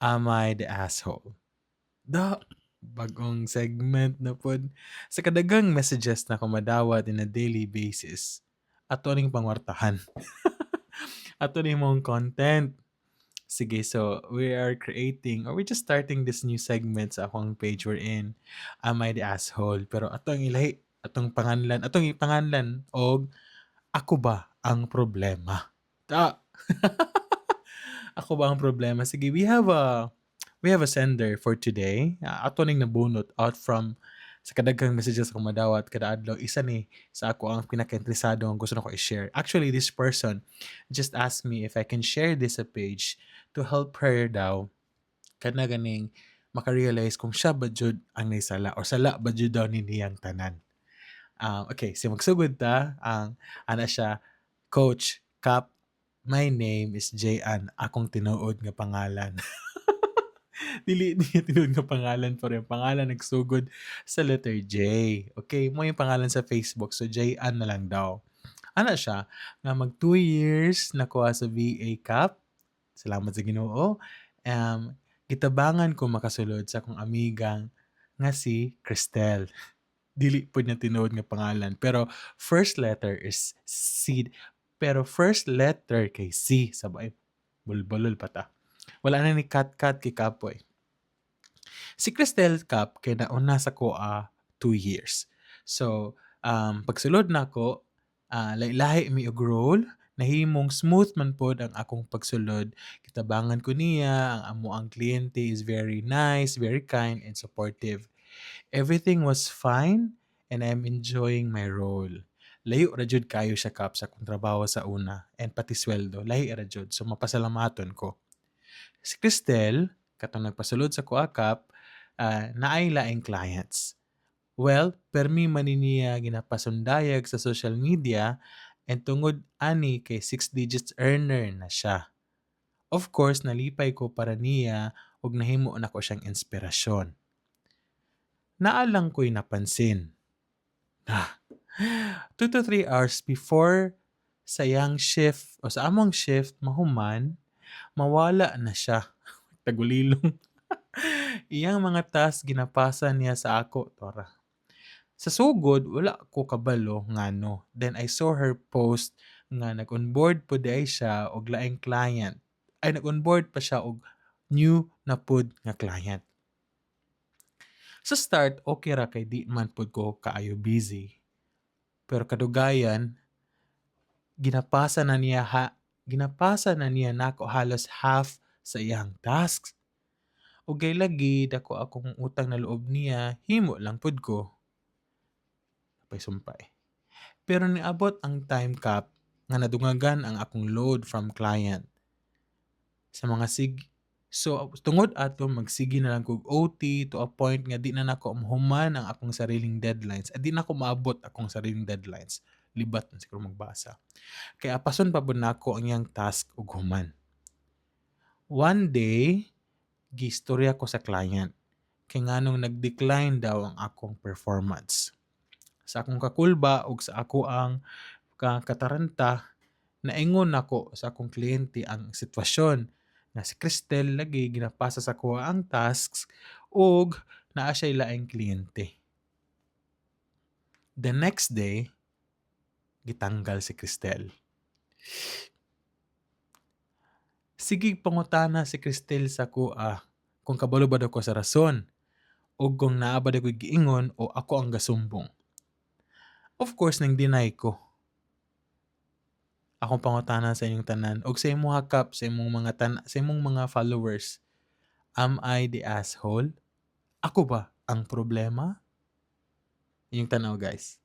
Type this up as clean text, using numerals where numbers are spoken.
Am I the asshole? Da bagong segment na pod. Sa kadagang messages na ko madawat in a daily basis, ato ning pangwartahan. Ato ning mong content. Sige, so we are creating or we're just starting this new segment sa akong page we're in. Am I the asshole? Pero atong ilahi, atong ipanganlan og ako ba ang problema? Ta. Ako ba ang problema? Sige, we have a sender for today. Ato ning nabunot out from sa kadaghang messages akong madawat kada adlaw. Isa ni sa ako ang pinaka-interesado ang gusto na ko i-share. Actually, this person just asked me if I can share this sa page to help her daw kana ganing makarealize kung siya ba jud ang naisala or sala ba jud daw ni niyang tanan. Okay, so magsugod ta ang ana siya, Coach Cap. My name is Jayan. Akong tinuod nga pangalan. Dili niya tinuod nga pangalan pero yung pangalan nagsugod sa letter J. Okay, mo yung pangalan sa Facebook. So Jayan na lang daw. Ana siya nga mag 2 years nakuha sa VA Cap. Salamat sa Ginoo. Gitabangan ko makasulod sa akong amigang nga si Cristel. Dili po niya tinuod nga pangalan. Pero first letter is C. Pero first letter kay C. Sabay, bulbulol pa ta. Wala na ni Kat kay Kapoy. Si Cristel Cap kay nauna sa ko 2 years. So, pagsulod na ko, lahi mi og role, nahimong smooth man pod ang akong pagsulod. Kitabangan ko niya, ang amo ang kliyente is very nice, very kind, and supportive. Everything was fine and I'm enjoying my role. Layo ra jud kayo siya kap sa akong trabaho sa una and pati sweldo, lahi ra jud. So mapasalamaton ko. Si Cristel, katong nagpasulod sa kuha kap, naay laing clients. Well, permi man niya ginapasundayag sa social media and tungod ani kay 6 digits earner na siya. Of course, nalipay ko para niya ug nahimo na ko siyang inspirasyon. Naalang ko'y napansin. 2 to 3 hours before sa iyang shift o sa among shift mahuman, mawala na siya. Tagulilong. Iyang mga task ginapasa niya sa ako, Tora. Sa sugod, wala ko kabalo ngano. Then I saw her post nga nag-onboard po day siya og laing client. Ay nag-onboard pa siya og new na pud nga client. Sa start, okay ra kay di man pud ko kaayo busy. Pero kadugayan, ginapasa na niya nako halos half sa iyang tasks. Ugay lagi dako akong utang na loob niya, himo lang pud ko. Sumpay. Pero niabot ang time cap nga nadungagan ang akong load from client. Sa mga So, tungod ato, magsige na lang kog OT to a point nga di na nako mahuman ang akong sariling deadlines. At di na ko maabot akong sariling deadlines. Libat na siguro magbasa. Kaya apason pa po na ako ang iyang task ug human. One day, gistorya ko sa client. Kaya nganong nag-decline daw ang akong performance. Sa akong kakulba ug sa ako ang kataranta, naingon nako sa akong kliyente ang sitwasyon na si Cristel lagi ginapasa sa kuha ang tasks ug naa siya laing kliyente. The next day, gitanggal si Cristel. Sige pangutana si Cristel sa kuha kung kabalo ba daw ko sa rason o kung naa ba daw ko giingon o ako ang gasumbong. Of course, nang deny ko. Akong pangutana sa inyong tanan og sa imong hakap sa imong mga followers. Am I the asshole? Ako ba ang problema? Inyong tanaw, guys.